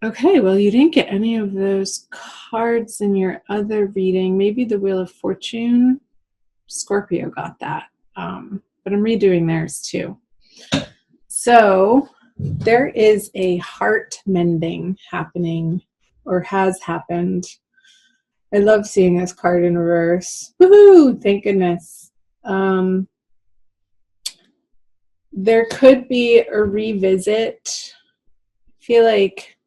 Okay, well, you didn't get any of those cards in your other reading. Maybe the Wheel of Fortune. Scorpio got that. But I'm redoing theirs too. So there is a heart mending happening or has happened. I love seeing this card in reverse. Woohoo! Thank goodness. There could be a revisit. I feel like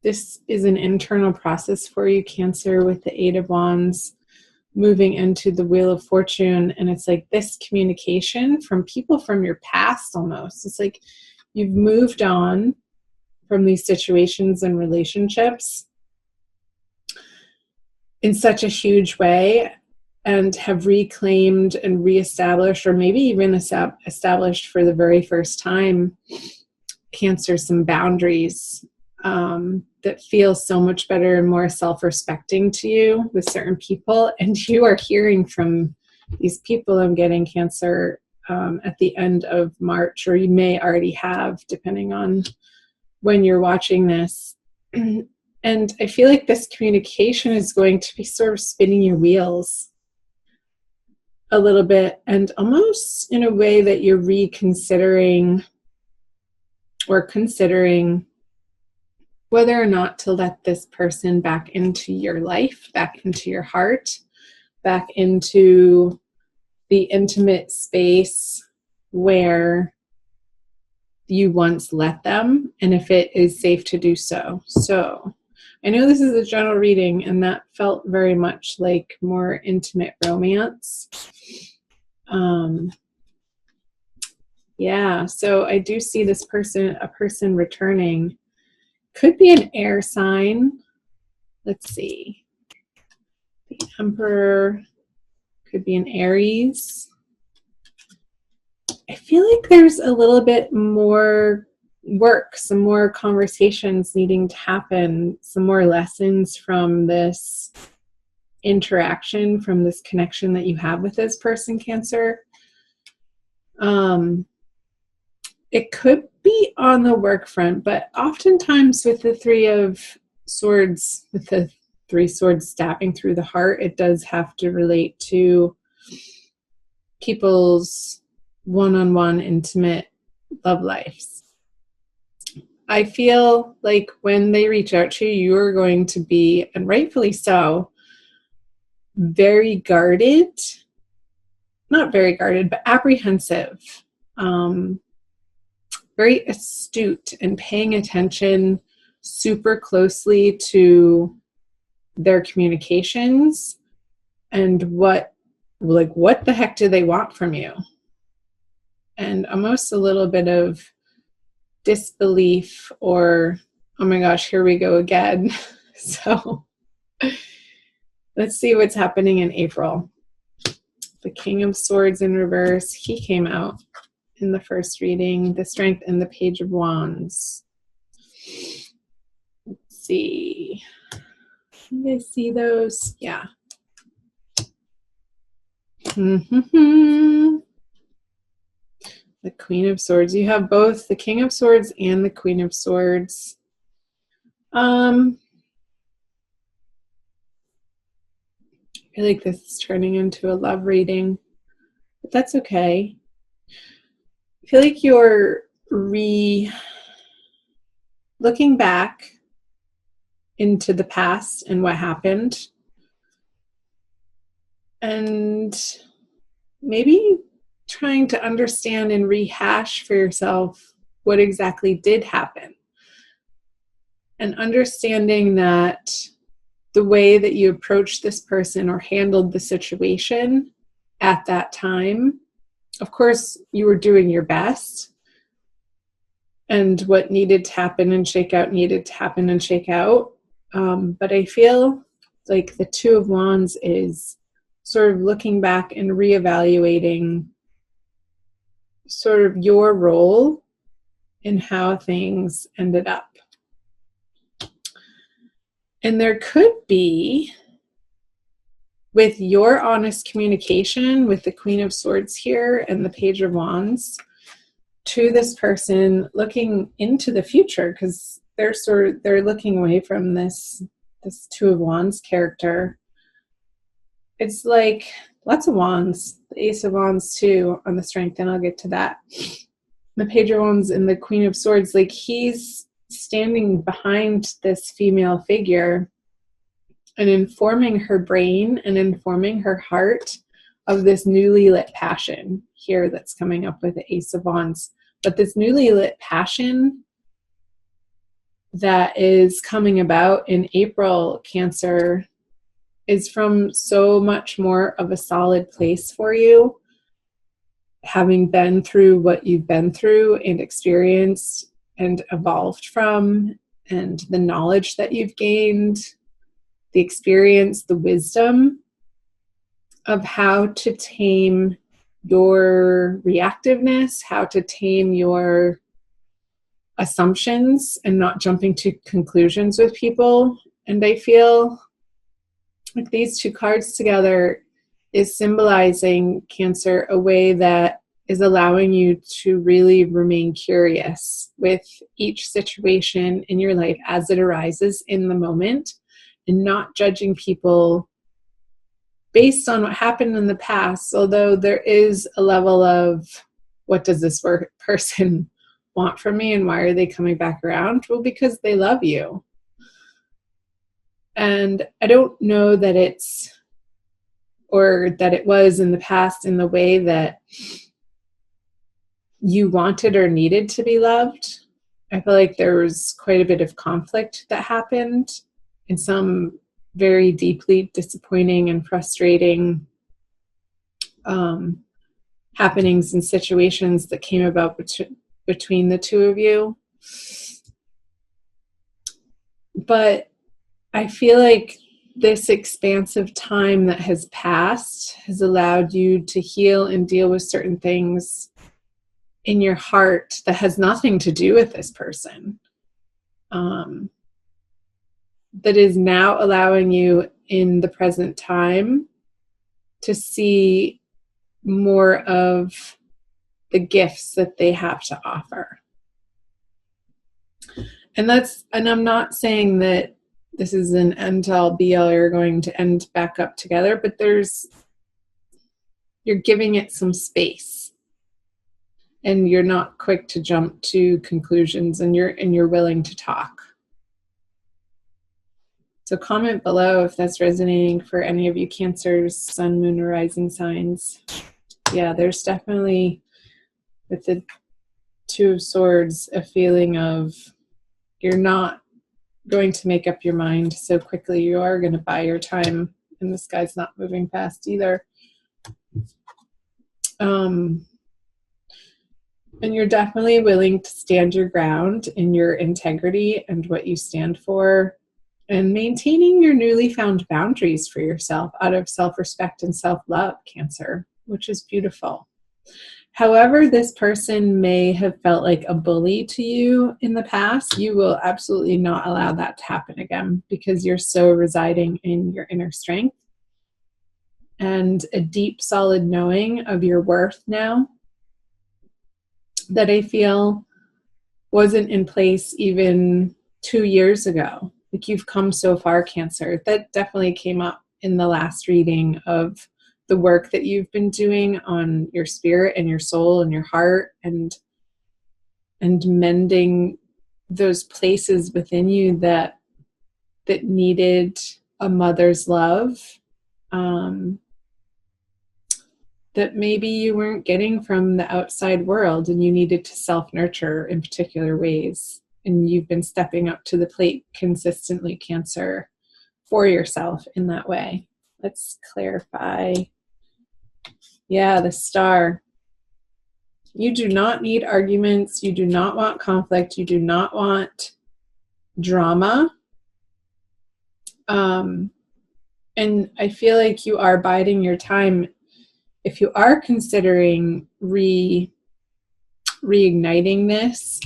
this is an internal process for you, Cancer, with the Eight of Wands moving into the Wheel of Fortune. And it's like this communication from people from your past almost. It's like you've moved on from these situations and relationships in such a huge way and have reclaimed and reestablished, or maybe even established for the very first time, Cancer, some boundaries that feel so much better and more self-respecting to you with certain people. And you are hearing from these people, I'm getting, Cancer, at the end of March, or you may already have, depending on when you're watching this. And I feel like this communication is going to be sort of spinning your wheels a little bit, and almost in a way that you're reconsidering or considering whether or not to let this person back into your life, back into your heart, back into the intimate space where you once let them, and if it is safe to do so. So I know this is a general reading, and that felt very much like more intimate romance. Yeah, so I do see this person, a person returning. Could be an air sign. Let's see. The Emperor could be an Aries. I feel like there's a little bit more work, some more conversations needing to happen, some more lessons from this interaction, from this connection that you have with this person, Cancer. It could be on the work front, but oftentimes with the Three of Swords, with the three swords stabbing through the heart, it does have to relate to people's one-on-one intimate love lives. I feel like when they reach out to you, you're going to be, and rightfully so, very guarded, not very guarded, but apprehensive, very astute and paying attention super closely to their communications and what the heck do they want from you? And almost a little bit of disbelief, or, oh my gosh, here we go again. So let's see what's happening in April. The King of Swords in reverse, he came out in the first reading. The Strength and the Page of Wands. Let's see. Can you guys see those? Yeah. The Queen of Swords. You have both the King of Swords and the Queen of Swords. I feel like this is turning into a love reading, but that's okay. I feel like you're looking back into the past and what happened, and maybe trying to understand and rehash for yourself what exactly did happen, and understanding that the way that you approached this person or handled the situation at that time, of course, you were doing your best, and what needed to happen and shake out needed to happen and shake out. But I feel like the Two of Wands is sort of looking back and reevaluating sort of your role in how things ended up. And there could be, with your honest communication with the Queen of Swords here and the Page of Wands, to this person looking into the future, because they're looking away from this Two of Wands character. It's like lots of wands, the Ace of Wands too on the Strength, and I'll get to that. The Page of Wands and the Queen of Swords, like he's standing behind this female figure and informing her brain and informing her heart of this newly lit passion here that's coming up with the Ace of Wands. But this newly lit passion that is coming about in April, Cancer, is from so much more of a solid place for you, having been through what you've been through and experienced and evolved from, and the knowledge that you've gained, the experience, the wisdom of how to tame your reactiveness, how to tame your assumptions and not jumping to conclusions with people. And I feel like these two cards together is symbolizing, Cancer, a way that is allowing you to really remain curious with each situation in your life as it arises in the moment, and not judging people based on what happened in the past, although there is a level of, what does this person want from me and why are they coming back around? Well, because they love you. And I don't know that it's, or that it was in the past in the way that you wanted or needed to be loved. I feel like there was quite a bit of conflict that happened, and some very deeply disappointing and frustrating happenings and situations that came about between the two of you. But I feel like this expansive time that has passed has allowed you to heal and deal with certain things in your heart that has nothing to do with this person. That is now allowing you in the present time to see more of the gifts that they have to offer. And I'm not saying that this is an end all be all, you're going to end back up together, but you're giving it some space, and you're not quick to jump to conclusions, and you're willing to talk. So comment below if that's resonating for any of you Cancers, Sun, Moon, or Rising signs. Yeah, there's definitely, with the Two of Swords, a feeling of you're not going to make up your mind so quickly. You are going to buy your time, and this guy's not moving fast either. And you're definitely willing to stand your ground in your integrity and what you stand for, and maintaining your newly found boundaries for yourself out of self-respect and self-love, Cancer, which is beautiful. However, this person may have felt like a bully to you in the past, you will absolutely not allow that to happen again, because you're so residing in your inner strength and a deep, solid knowing of your worth now that I feel wasn't in place even 2 years ago. Like, you've come so far, Cancer. That definitely came up in the last reading of the work that you've been doing on your spirit and your soul and your heart, and mending those places within you that needed a mother's love, that maybe you weren't getting from the outside world, and you needed to self-nurture in particular ways. And you've been stepping up to the plate consistently, Cancer, for yourself in that way. Let's clarify. Yeah, the Star. You do not need arguments. You do not want conflict. You do not want drama. And I feel like you are biding your time. If you are considering reigniting this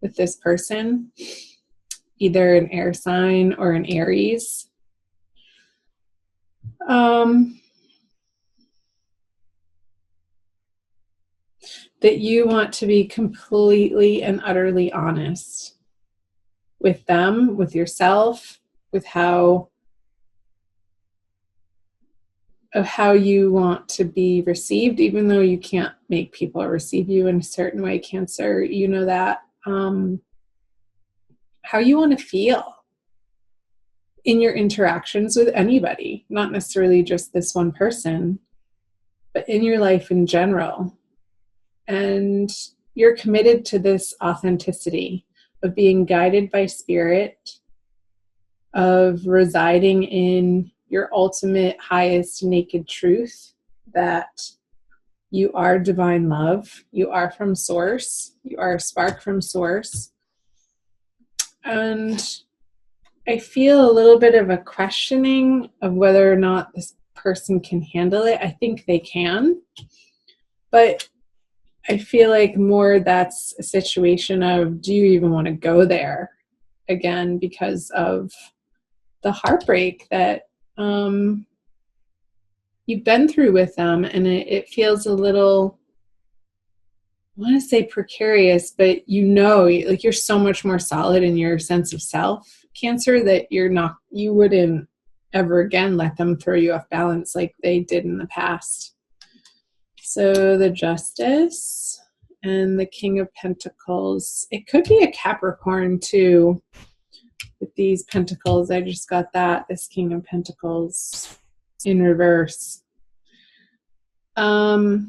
with this person, either an air sign or an Aries, that you want to be completely and utterly honest with them, with yourself, with how you want to be received, even though you can't make people receive you in a certain way, Cancer. You know that. How you want to feel in your interactions with anybody, not necessarily just this one person, but in your life in general. And you're committed to this authenticity of being guided by spirit, of residing in your ultimate highest naked truth, that you are divine love, you are from source, you are a spark from source. And I feel a little bit of a questioning of whether or not this person can handle it. I think they can, but I feel like more that's a situation of, do you even want to go there again, because of the heartbreak that you've been through with them. And it feels a little, I want to say precarious, but like you're so much more solid in your sense of self, Cancer, that you wouldn't ever again let them throw you off balance like they did in the past. So the Justice and the King of Pentacles. It could be a Capricorn too, with these pentacles. I just got that, this King of Pentacles in reverse. You're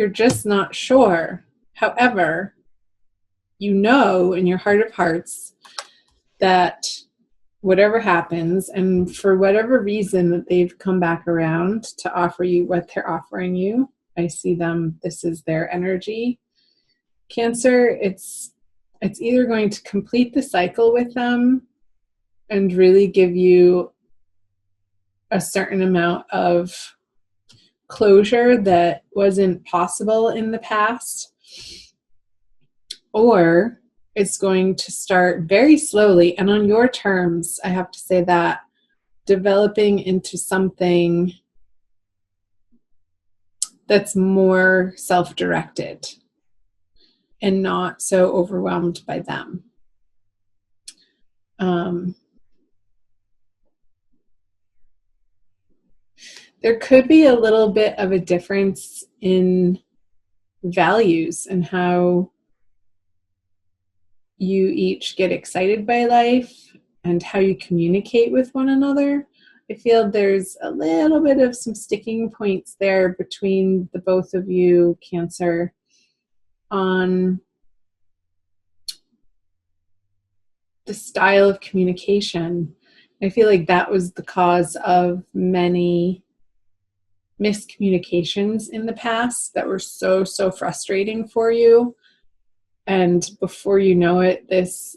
just not sure. However, you know in your heart of hearts that whatever happens, and for whatever reason that they've come back around to offer you what they're offering you, I see them, this is their energy. Cancer, it's either going to complete the cycle with them and really give you a certain amount of closure that wasn't possible in the past, or it's going to start very slowly and on your terms, I have to say that, developing into something that's more self-directed and not so overwhelmed by them. There could be a little bit of a difference in values and how you each get excited by life and how you communicate with one another. I feel there's a little bit of some sticking points there between the both of you, Cancer, on the style of communication. I feel like that was the cause of many miscommunications in the past that were so frustrating for you. And before you know it, this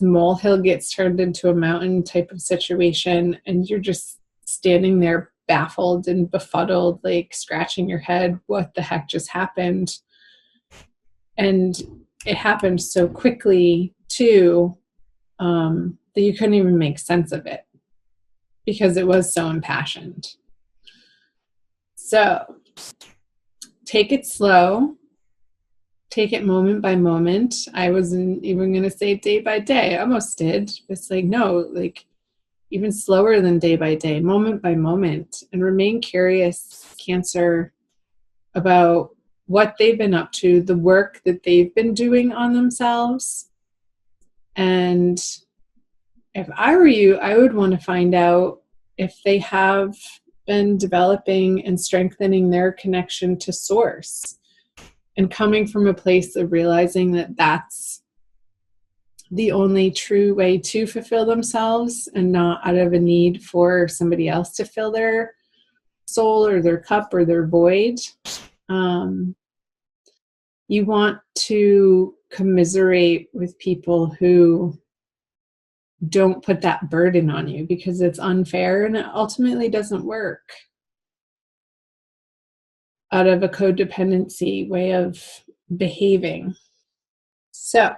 molehill gets turned into a mountain type of situation, and you're just standing there baffled and befuddled, like scratching your head, what the heck just happened? And it happened so quickly too, that you couldn't even make sense of it because it was so impassioned. So take it slow. Take it moment by moment. I wasn't even going to say day by day. I almost did. It's like, no, like even slower than day by day, moment by moment. And remain curious, Cancer, about what they've been up to, the work that they've been doing on themselves. And if I were you, I would want to find out if they have been developing and strengthening their connection to source, and coming from a place of realizing that that's the only true way to fulfill themselves, and not out of a need for somebody else to fill their soul or their cup or their void. You want to commiserate with people who don't put that burden on you, because it's unfair and it ultimately doesn't work out of a codependency way of behaving. So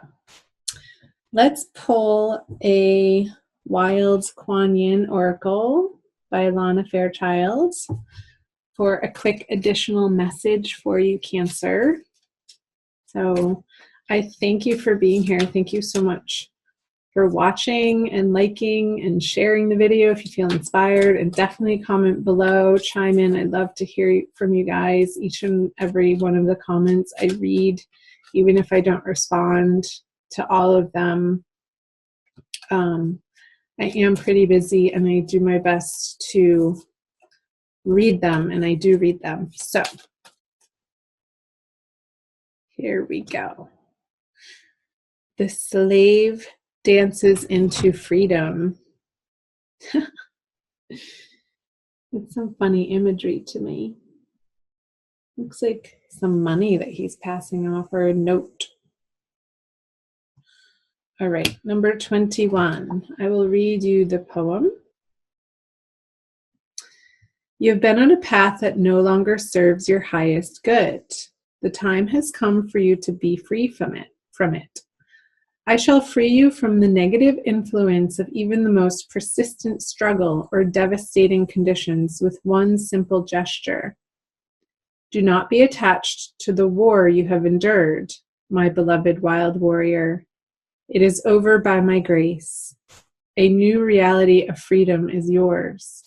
let's pull a Wild Kuan Yin Oracle by Lana Fairchild for a quick additional message for you, Cancer. So I thank you for being here. Thank you so much for watching and liking and sharing the video if you feel inspired, and definitely comment below, chime in. I'd love to hear from you guys. Each and every one of the comments I read, even if I don't respond to all of them. I am pretty busy and I do my best to read them, and I do read them. So here we go. The slave dances into freedom. It's some funny imagery to me. Looks like some money that he's passing off, or a note. All right, number 21. I will read you the poem. You have been on a path that no longer serves your highest good. The time has come for you to be free from it. I shall free you from the negative influence of even the most persistent struggle or devastating conditions with one simple gesture. Do not be attached to the war you have endured, my beloved wild warrior. It is over by my grace. A new reality of freedom is yours.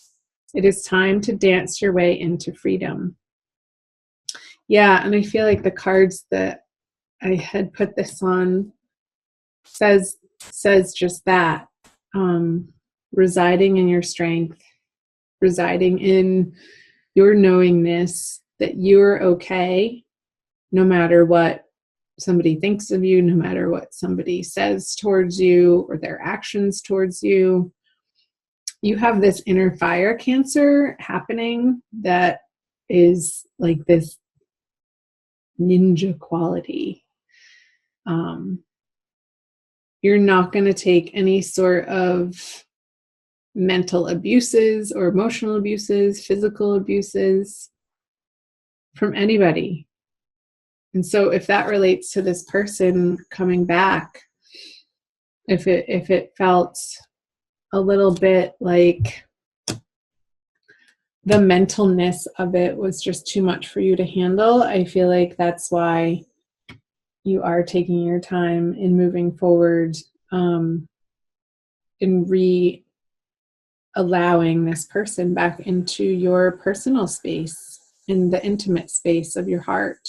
It is time to dance your way into freedom. Yeah, and I feel like the cards that I had put this on says just that. Residing in your strength, residing in your knowingness that you're okay, no matter what somebody thinks of you, no matter what somebody says towards you or their actions towards you. You have this inner fire Cancer happening that is like this ninja quality. You're not going to take any sort of mental abuses or emotional abuses, physical abuses from anybody. And so if that relates to this person coming back, if it felt a little bit like the mentalness of it was just too much for you to handle, I feel like that's why you are taking your time in moving forward, in allowing this person back into your personal space, in the intimate space of your heart.